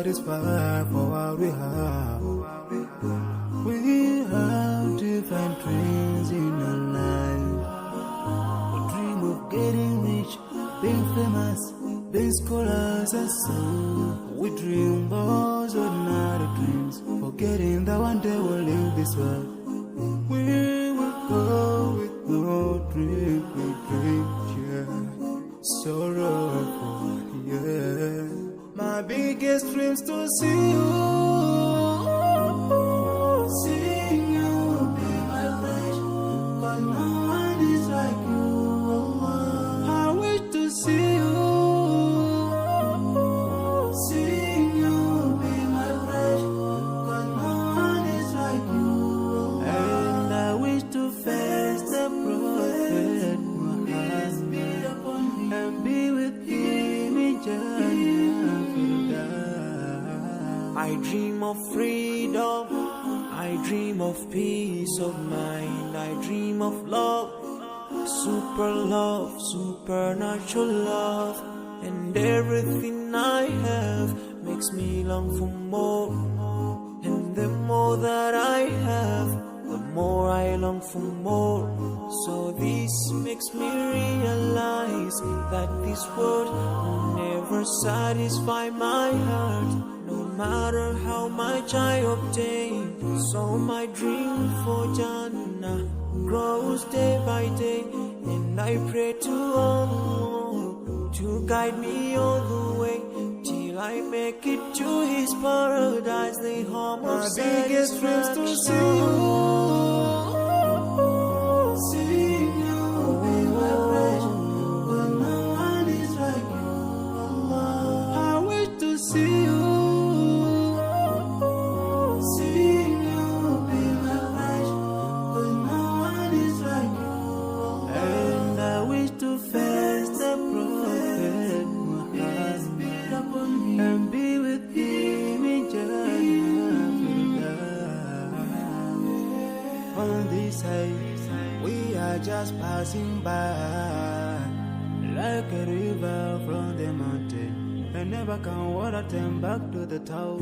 satisfied for what we have. We have different dreams in our life. We dream of getting rich, being famous, being scholars and so. We dream those ordinary dreams, forgetting that one day we'll leave this world. We will go with no dream, yeah. Sorrowful, yeah. My biggest dreams to see you, seeing you be my friend, but no one is like you. I wish to see you, seeing you be my friend, but no one is like you. And I wish to face the prophet Muhammad and be with him in Jannah. I dream of freedom, I dream of peace of mind, I dream of love, supernatural love, and everything I have makes me long for more. And the more that I have, the more I long for more. So this makes me realize that this world will never satisfy my heart, no matter how much I obtain. So my dream for Jannah grows day by day, and I pray to Allah to guide me all the way till I make it to His paradise. The home of my biggest dreams to see you, seeing you be my friend, but no one is like you. I wish to see you, seeing you be my friend, but no one is like you. And I wish to face the prophet Muhammad and be with him in Jannah. On this side, we are just passing by, like a river from the mountain, and never can water turn back to the town.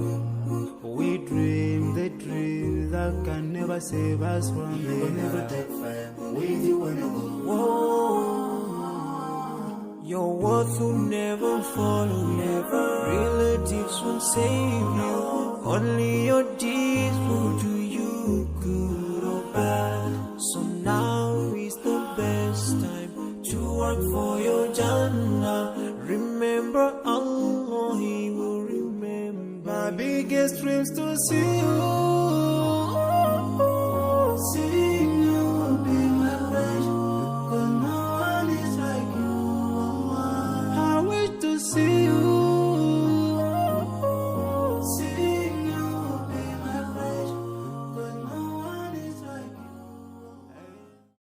We dream the dreams that can never save us from the never take fire. With you when you go. Whoa. Your words will never follow, never. Relatives won't save you. Only your deeds will do you good or bad. So now is the best time to work for your Jannah. Remember Allah, He will remember. My biggest dreams to see you,